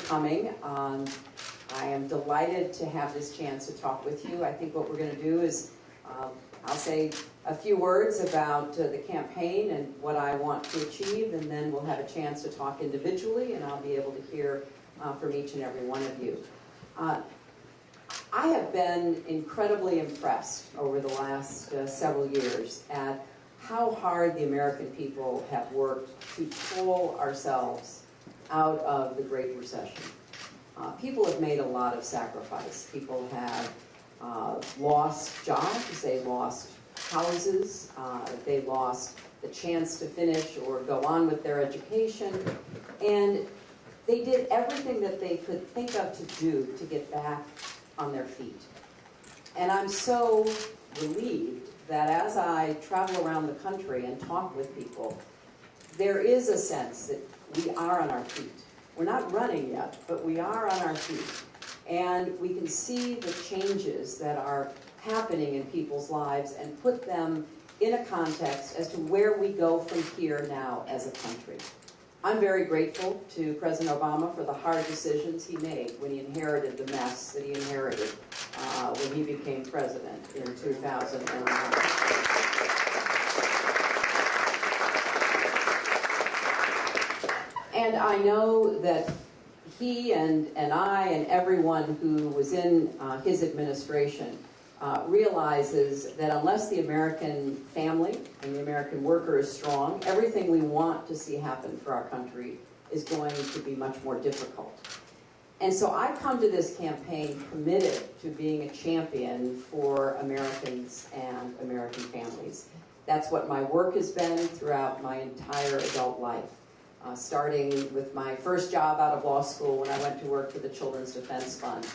coming. I am delighted to have this chance to talk with you. I think what we're going to do is I'll say a few words about the campaign and what I want to achieve, and then we'll have a chance to talk individually, and I'll be able to hear from each and every one of you. I have been incredibly impressed over the last several years at how hard the American people have worked to pull ourselves out of the Great Recession. People have made a lot of sacrifice. People have lost jobs, they lost houses, they lost the chance to finish or go on with their education, and they did everything that they could think of to do to get back on their feet. And I'm so relieved that as I travel around the country and talk with people, there is a sense that we are on our feet. We're not running yet, but we are on our feet. And we can see the changes that are happening in people's lives and put them in a context as to where we go from here now as a country. I'm very grateful to President Obama for the hard decisions he made when he inherited the mess that he inherited when he became president in 2009. And I know that he and I and everyone who was in his administration realizes that unless the American family and the American worker is strong, everything we want to see happen for our country is going to be much more difficult. And so I come to this campaign committed to being a champion for Americans and American families. That's what my work has been throughout my entire adult life. Starting with my first job out of law school when I went to work for the Children's Defense Fund,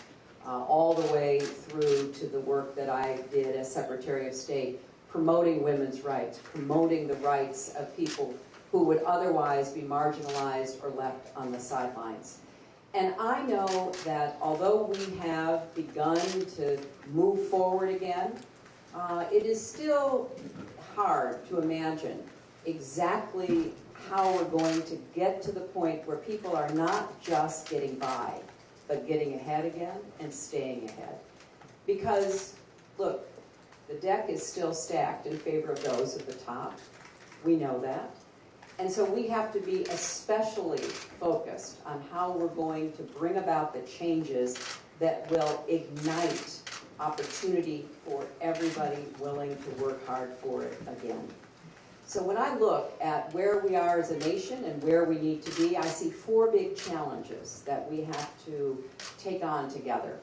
all the way through to the work that I did as Secretary of State, promoting women's rights, promoting the rights of people who would otherwise be marginalized or left on the sidelines. And I know that although we have begun to move forward again, it is still hard to imagine exactly how we're going to get to the point where people are not just getting by, but getting ahead again and staying ahead. Because, look, the deck is still stacked in favor of those at the top. We know that. And so we have to be especially focused on how we're going to bring about the changes that will ignite opportunity for everybody willing to work hard for it again. So when I look at where we are as a nation and where we need to be, I see four big challenges that we have to take on together.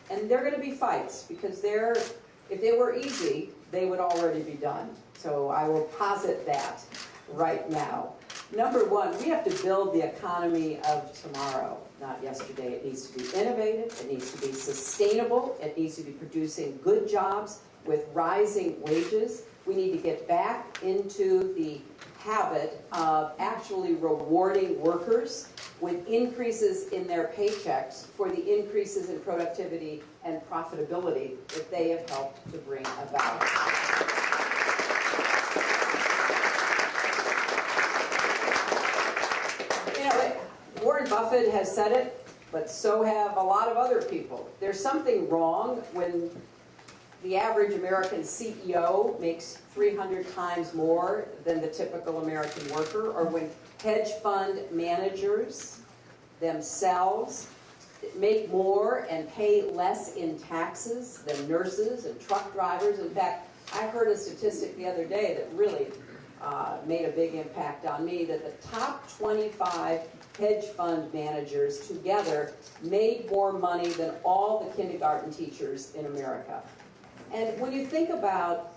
And they're going to be fights, because if they were easy, they would already be done. So I will posit that right now. Number one, we have to build the economy of tomorrow, not yesterday. It needs to be innovative, it needs to be sustainable, it needs to be producing good jobs with rising wages. We need to get back into the habit of actually rewarding workers with increases in their paychecks for the increases in productivity and profitability that they have helped to bring about. You know, Warren Buffett has said it, but so have a lot of other people. There's something wrong when the average American CEO makes 300 times more than the typical American worker, or when hedge fund managers themselves make more and pay less in taxes than nurses and truck drivers. In fact, I heard a statistic the other day that really made a big impact on me, that the top 25 hedge fund managers together made more money than all the kindergarten teachers in America. And when you think about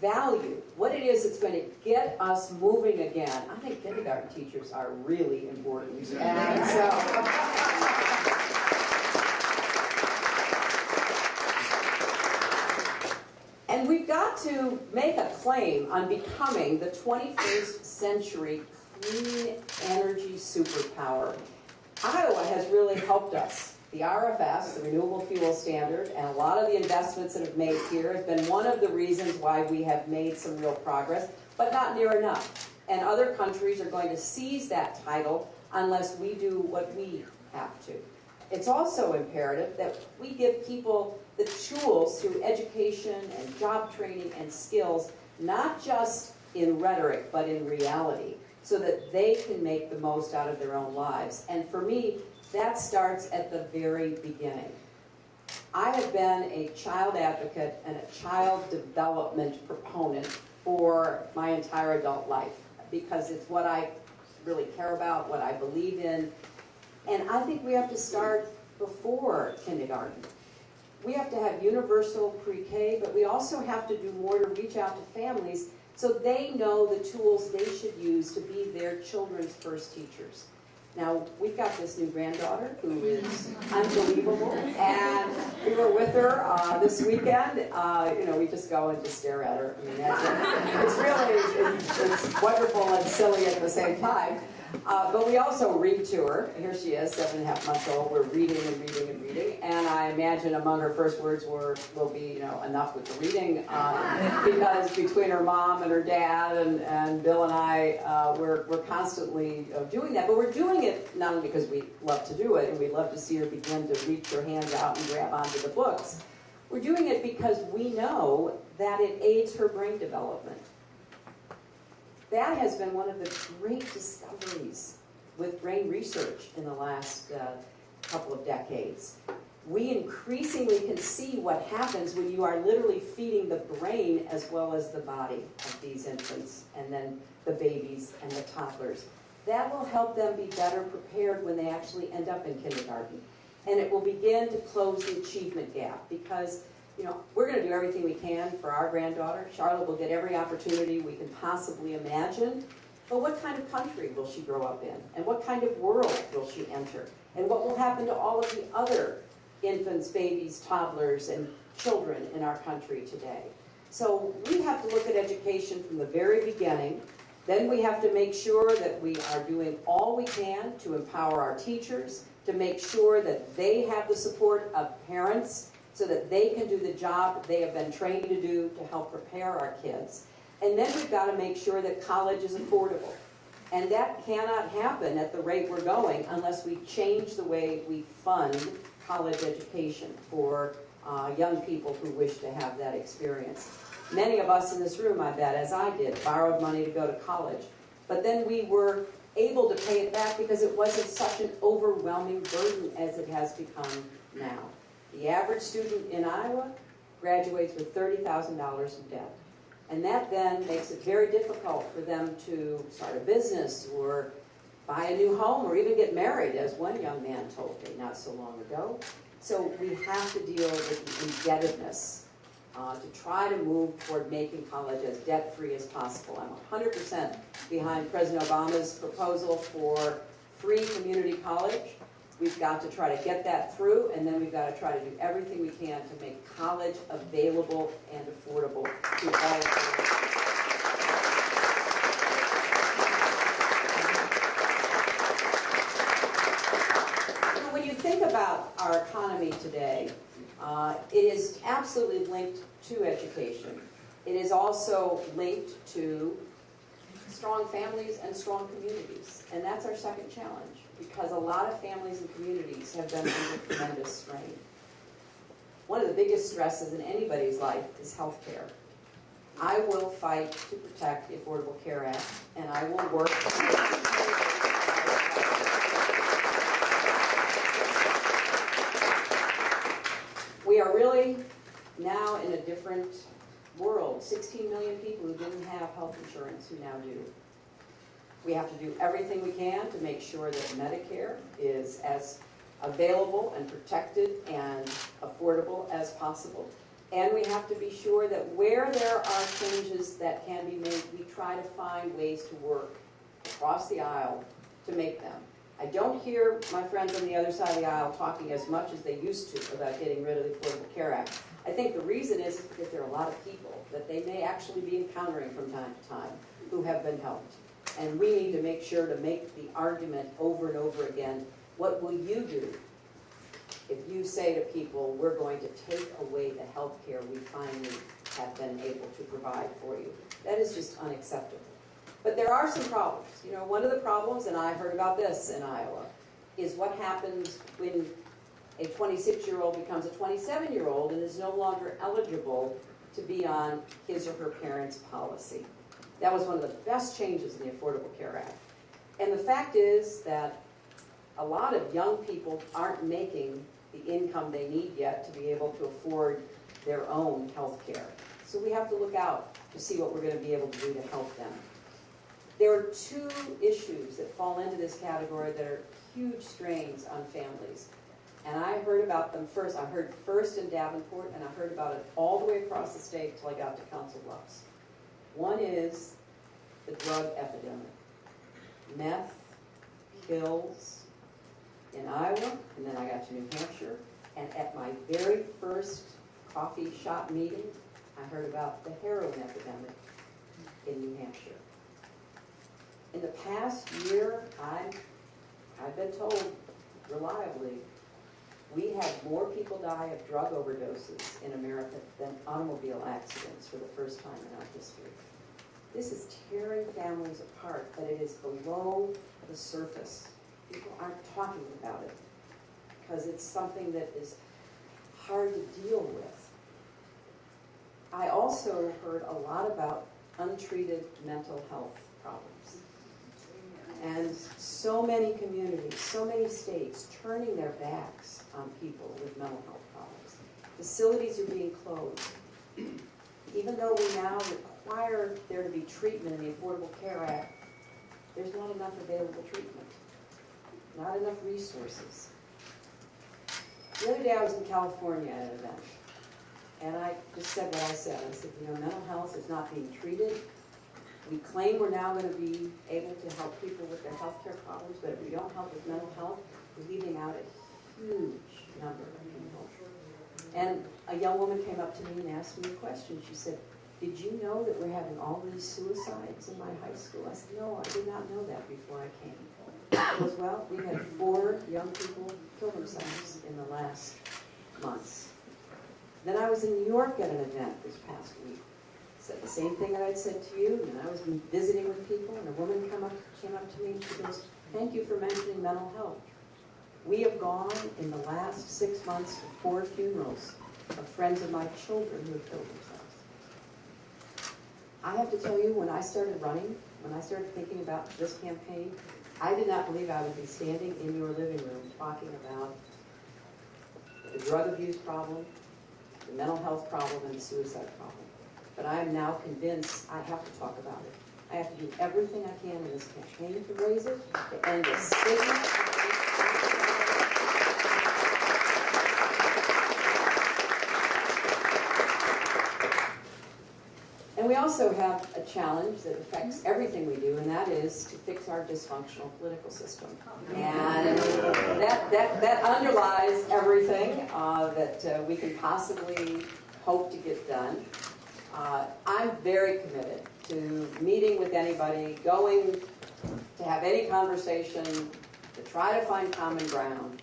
value, what it is that's going to get us moving again, I think kindergarten teachers are really important. And so, and we've got to make a claim on becoming the 21st century clean energy superpower. Iowa has really helped us. The RFS, the Renewable Fuel Standard, and a lot of the investments that have made here has been one of the reasons why we have made some real progress, but not near enough. And other countries are going to seize that title unless we do what we have to. It's also imperative that we give people the tools through education and job training and skills, not just in rhetoric, but in reality, so that they can make the most out of their own lives. And for me, that starts at the very beginning. I have been a child advocate and a child development proponent for my entire adult life, because it's what I really care about, what I believe in. And I think we have to start before kindergarten. We have to have universal pre-K, but we also have to do more to reach out to families so they know the tools they should use to be their children's first teachers. Now, we've got this new granddaughter who is unbelievable, and we were with her this weekend. We just go and just stare at her. I mean, it's really, it's wonderful and silly at the same time. But we also read to her. Here she is, 7.5 months old. We're reading and reading and reading. And I imagine among her first words will be, enough with the reading. Because between her mom and her dad and Bill and I, we're constantly doing that. But we're doing it not only because we love to do it, and we love to see her begin to reach her hands out and grab onto the books. We're doing it because we know that it aids her brain development. That has been one of the great discoveries with brain research in the last couple of decades. We increasingly can see what happens when you are literally feeding the brain as well as the body of these infants, and then the babies and the toddlers. That will help them be better prepared when they actually end up in kindergarten. And it will begin to close the achievement gap, because we're going to do everything we can for our granddaughter. Charlotte will get every opportunity we can possibly imagine. But what kind of country will she grow up in? And what kind of world will she enter? And what will happen to all of the other infants, babies, toddlers, and children in our country today? So we have to look at education from the very beginning. Then we have to make sure that we are doing all we can to empower our teachers, to make sure that they have the support of parents, so that they can do the job they have been trained to do to help prepare our kids. And then we've got to make sure that college is affordable. And that cannot happen at the rate we're going unless we change the way we fund college education for young people who wish to have that experience. Many of us in this room, I bet, as I did, borrowed money to go to college. But then we were able to pay it back because it wasn't such an overwhelming burden as it has become now. The average student in Iowa graduates with $30,000 in debt. And that then makes it very difficult for them to start a business or buy a new home or even get married, as one young man told me not so long ago. So we have to deal with the indebtedness to try to move toward making college as debt-free as possible. I'm 100% behind President Obama's proposal for free community college. We've got to try to get that through, and then we've got to try to do everything we can to make college available and affordable to all children. When you think about our economy today, it is absolutely linked to education. It is also linked to strong families and strong communities, and that's our second challenge, because a lot of families and communities have been under tremendous strain. One of the biggest stresses in anybody's life is health care. I will fight to protect the Affordable Care Act, and I will work to We are really now in a different world. 16 million people who didn't have health insurance who now do. We have to do everything we can to make sure that Medicare is as available and protected and affordable as possible. And we have to be sure that where there are changes that can be made, we try to find ways to work across the aisle to make them. I don't hear my friends on the other side of the aisle talking as much as they used to about getting rid of the Affordable Care Act. I think the reason is because there are a lot of people that they may actually be encountering from time to time who have been helped. And we need to make sure to make the argument over and over again, what will you do if you say to people, we're going to take away the health care we finally have been able to provide for you? That is just unacceptable. But there are some problems. One of the problems, and I heard about this in Iowa, is what happens when a 26-year-old becomes a 27-year-old and is no longer eligible to be on his or her parents' policy. That was one of the best changes in the Affordable Care Act. And the fact is that a lot of young people aren't making the income they need yet to be able to afford their own health care. So we have to look out to see what we're going to be able to do to help them. There are two issues that fall into this category that are huge strains on families. And I heard about them first. I heard first in Davenport, and I heard about it all the way across the state until I got to Council Bluffs. One is the drug epidemic. Meth, pills in Iowa, and then I got to New Hampshire. And at my very first coffee shop meeting, I heard about the heroin epidemic in New Hampshire. In the past year, I've been told reliably, we had more people die of drug overdoses in America than automobile accidents for the first time in our history. This is tearing families apart, but it is below the surface. People aren't talking about it because it's something that is hard to deal with. I also heard a lot about untreated mental health problems. And so many communities, so many states turning their backs on people with mental health problems. Facilities are being closed. Even though we now require there to be treatment in the Affordable Care Act, there's not enough available treatment, not enough resources. The other day I was in California at an event, and I just said what I said. I said, you know, mental health is not being treated. We claim we're now going to be able to help people with their health care problems, but if we don't help with mental health, we're leaving out a huge number of people. And a young woman came up to me and asked me a question. She said, did you know that we're having all these suicides in my high school? I said, no, I did not know that before I came. She goes, well, we had 4 young people kill themselves in the last months. Then I was in New York at an event this past week. Said the same thing that I'd said to you, and I was visiting with people, and a woman came up to me and she goes, thank you for mentioning mental health. We have gone in the last 6 months to 4 funerals of friends of my children who have killed themselves. I have to tell you, when I started running, when I started thinking about this campaign, I did not believe I would be standing in your living room talking about the drug abuse problem, the mental health problem, and the suicide problem. But I am now convinced I have to talk about it. I have to do everything I can in this campaign to raise it, to end the stigma. And we also have a challenge that affects everything we do, and that is to fix our dysfunctional political system. And that underlies everything that we can possibly hope to get done. I'm very committed to meeting with anybody, going to have any conversation, to try to find common ground.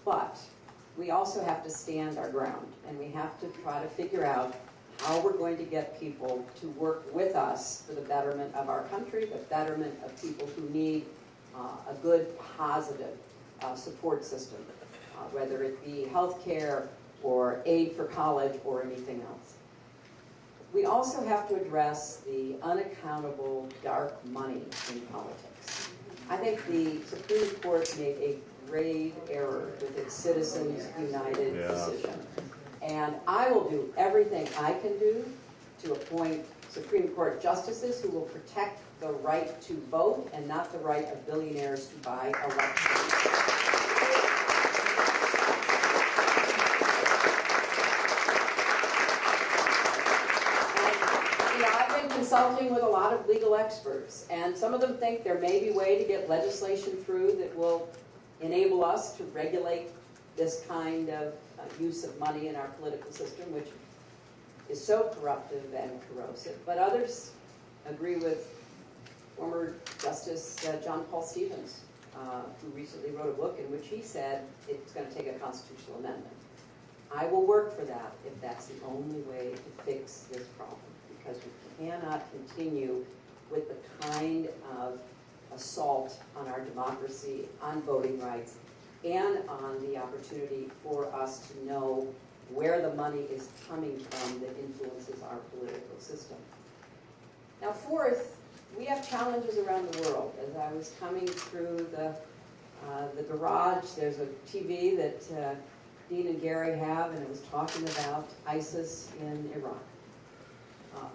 But we also have to stand our ground, and we have to try to figure out how we're going to get people to work with us for the betterment of our country, the betterment of people who need a good, positive support system, whether it be health care or aid for college or anything else. We also have to address the unaccountable dark money in politics. I think the Supreme Court made a grave error with its Citizens United decision. And I will do everything I can do to appoint Supreme Court justices who will protect the right to vote and not the right of billionaires to buy elections. Consulting with a lot of legal experts, and some of them think there may be a way to get legislation through that will enable us to regulate this kind of use of money in our political system, which is so corruptive and corrosive. But others agree with former Justice John Paul Stevens, who recently wrote a book in which he said it's going to take a constitutional amendment. I will work for that if that's the only way to fix this problem, because we cannot continue with the kind of assault on our democracy, on voting rights, and on the opportunity for us to know where the money is coming from that influences our political system. Now, fourth, we have challenges around the world. As I was coming through the garage, there's a TV that Dean and Gary have, and it was talking about ISIS in Iraq.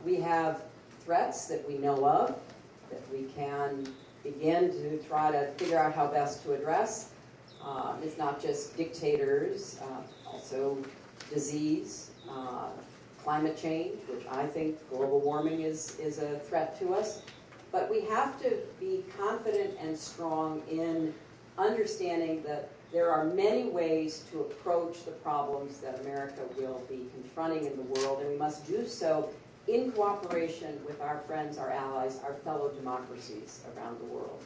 We have threats that we know of, that we can begin to try to figure out how best to address. It's not just dictators, also disease, climate change, which I think global warming is a threat to us. But we have to be confident and strong in understanding that there are many ways to approach the problems that America will be confronting in the world, and we must do so in cooperation with our friends, our allies, our fellow democracies around the world.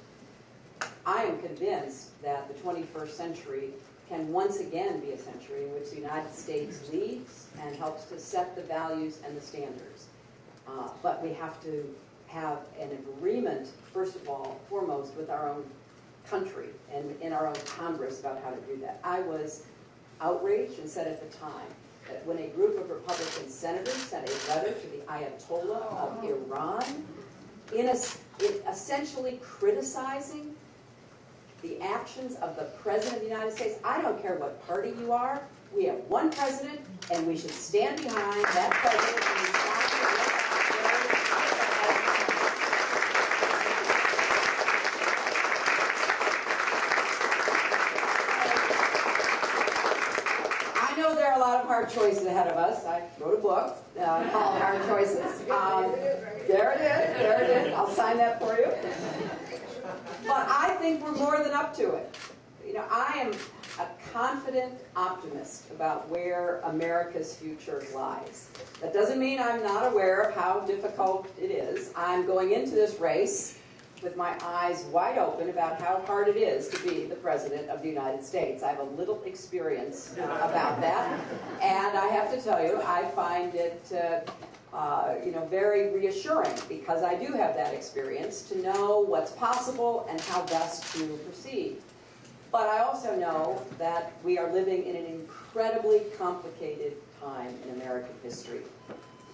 I am convinced that the 21st century can once again be a century in which the United States leads and helps to set the values and the standards. But we have to have an agreement, first of all, foremost, with our own country and in our own Congress about how to do that. I was outraged and said at the time that when a group of Republican senators sent a letter to the Ayatollah of Iran, essentially criticizing the actions of the President of the United States. I don't care what party you are. We have one president, and we should stand behind that president and respond to what I know there are a lot of hard choices ahead of us. I wrote a book called Hard Choices. There it is. I'll sign that for you. But I think we're more than up to it. You know, I am a confident optimist about where America's future lies. That doesn't mean I'm not aware of how difficult it is. I'm going into this race with my eyes wide open about how hard it is to be the President of the United States. I have a little experience about that. And I have to tell you, I find it very reassuring, because I do have that experience, to know what's possible and how best to proceed. But I also know that we are living in an incredibly complicated time in American history.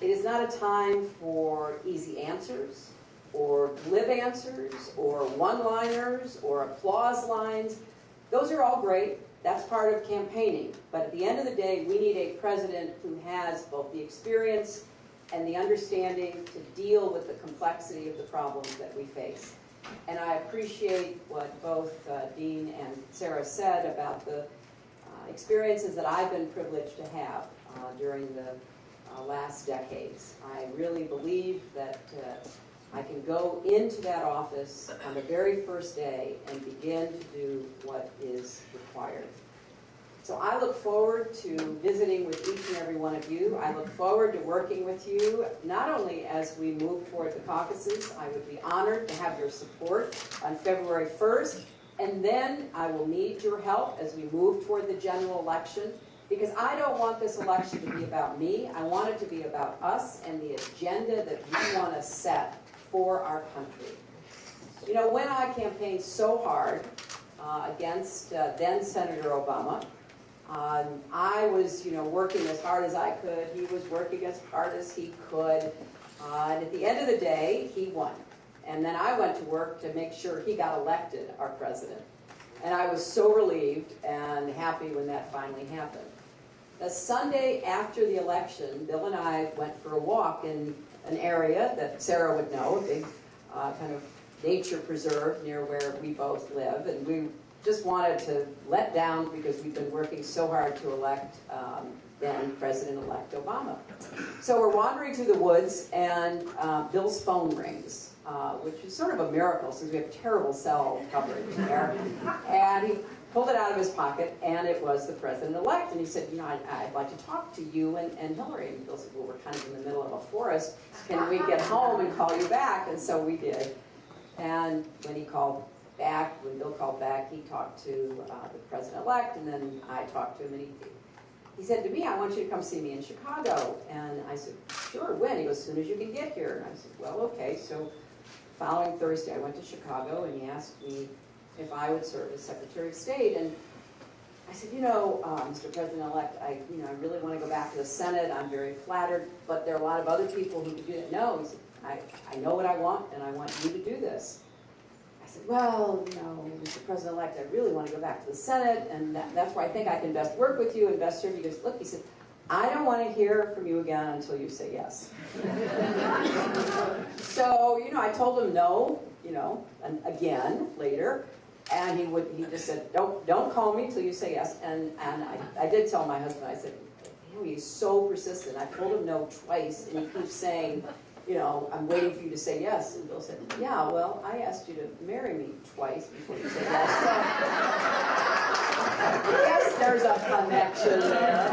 It is not a time for easy answers, or glib answers, or one-liners, or applause lines. Those are all great. That's part of campaigning. But at the end of the day, we need a president who has both the experience and the understanding to deal with the complexity of the problems that we face. And I appreciate what both Dean and Sarah said about the experiences that I've been privileged to have during the last decades. I really believe that I can go into that office on the very first day and begin to do what is required. So I look forward to visiting with each and every one of you. I look forward to working with you, not only as we move toward the caucuses. I would be honored to have your support on February 1st, and then I will need your help as we move toward the general election, because I don't want this election to be about me. I want it to be about us and the agenda that we want to set for our country. You know, when I campaigned so hard against then Senator Obama, I was, working as hard as I could. He was working as hard as he could. And at the end of the day, he won. And then I went to work to make sure he got elected our president. And I was so relieved and happy when that finally happened. The Sunday after the election, Bill and I went for a walk in an area that Sarah would know, a big kind of nature preserve near where we both live. And we just wanted to let down, because we've been working so hard to elect then President-elect Obama. So we're wandering through the woods, and Bill's phone rings, which is sort of a miracle since we have terrible cell coverage there. And he pulled it out of his pocket, and it was the President-elect. And he said, I'd like to talk to you and Hillary. And Bill said, well, we're kind of in the middle of a forest. Can we get home and call you back? And so we did. And when when Bill called back, he talked to the President-elect, and then I talked to him, and he said to me, I want you to come see me in Chicago. And I said, sure, when? He goes, as soon as you can get here. And I said, well, okay. So following Thursday, I went to Chicago, and he asked me if I would serve as Secretary of State. And I said, Mr. President-elect, I really want to go back to the Senate. I'm very flattered, but there are a lot of other people who could do it. No, he said, I know what I want, and I want you to do this. I said, well, Mr. President-elect, I really want to go back to the Senate, and that's where I think I can best work with you and best serve you. He goes, look, he said, I don't want to hear from you again until you say yes. So, I told him no, and again later, and he just said, don't call me till you say yes. And I did tell my husband, I said, he's so persistent. I told him no twice, and he keeps saying, I'm waiting for you to say yes. And Bill said, yeah, well, I asked you to marry me twice before you said yes. So, yes, there's a connection there.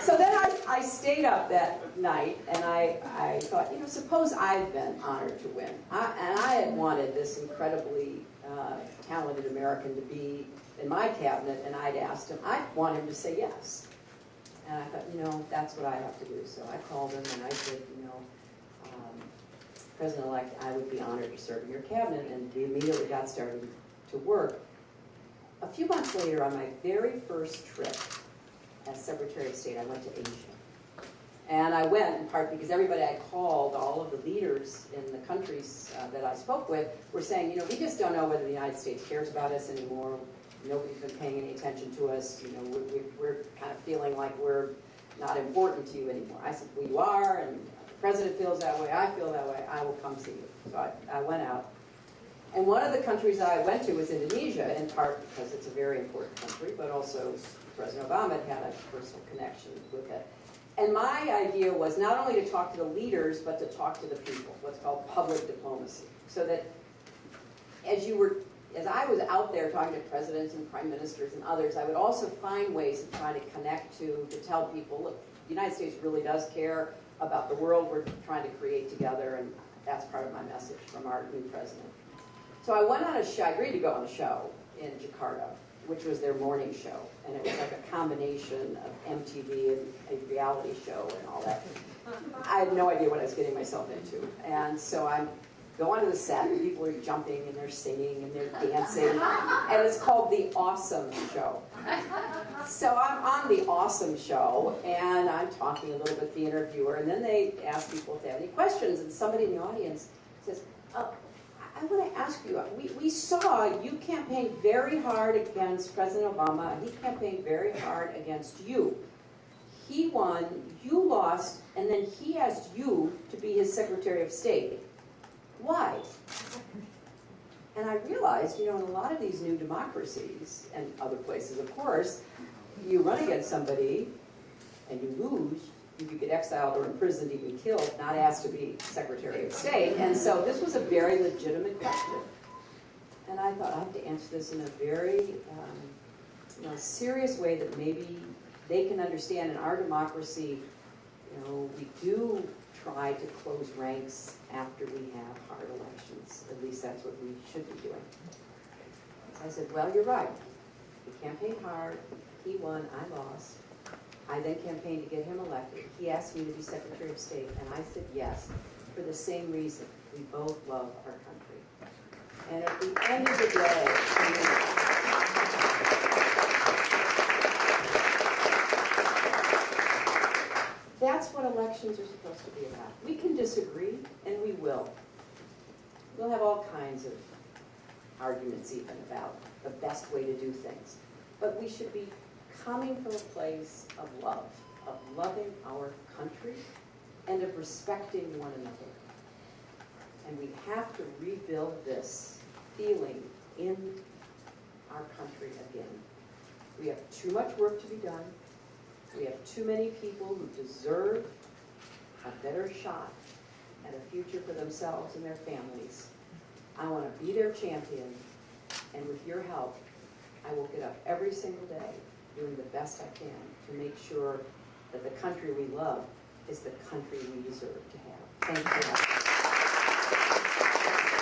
So then I stayed up that night, and I thought, suppose I've been honored to win. And I had wanted this incredibly talented American to be in my cabinet, and I'd asked him, I want him to say yes. And I thought, that's what I have to do. So I called him and I said, President-elect, I would be honored to serve in your cabinet. And we immediately got started to work. A few months later, on my very first trip as Secretary of State, I went to Asia. And I went in part because everybody I called, all of the leaders in the countries that I spoke with, were saying, we just don't know whether the United States cares about us anymore. Nobody's been paying any attention to us. We're kind of feeling like we're not important to you anymore. I said, well, you are, and the president feels that way, I feel that way, I will come see you. So I went out. And one of the countries I went to was Indonesia, in part because it's a very important country, but also President Obama had a personal connection with it. And my idea was not only to talk to the leaders, but to talk to the people, what's called public diplomacy. So that as I was out there talking to presidents and prime ministers and others, I would also find ways of trying to connect to tell people, look, the United States really does care about the world we're trying to create together, and that's part of my message from our new president. So I went on a show, I agreed to go on a show in Jakarta, which was their morning show, and it was like a combination of MTV and a reality show and all that. I had no idea what I was getting myself into, and so I go onto the set, and people are jumping, and they're singing, and they're dancing, and it's called The Awesome Show. So I'm on The Awesome Show, and I'm talking a little bit with the interviewer, and then they ask people if they have any questions, and somebody in the audience says, I want to ask you, we saw you campaign very hard against President Obama, and he campaigned very hard against you. He won, you lost, and then he asked you to be his Secretary of State. Why? And I realized, in a lot of these new democracies, and other places, of course, you run against somebody and you lose, you could get exiled or imprisoned, even killed, not asked to be Secretary of State. And so this was a very legitimate question. And I thought, I have to answer this in a very serious way that maybe they can understand. In our democracy, we do try to close ranks after we have hard elections. At least that's what we should be doing. So I said, well, you're right. He campaigned hard. He won. I lost. I then campaigned to get him elected. He asked me to be Secretary of State, and I said yes, for the same reason. We both love our country. And at the end of the day, that's what elections are supposed to be about. We can disagree, and we will. We'll have all kinds of arguments even about the best way to do things. But we should be coming from a place of love, of loving our country, and of respecting one another. And we have to rebuild this feeling in our country again. We have too much work to be done. We have too many people who deserve a better shot at a future for themselves and their families. I want to be their champion, and with your help, I will get up every single day doing the best I can to make sure that the country we love is the country we deserve to have. Thank you.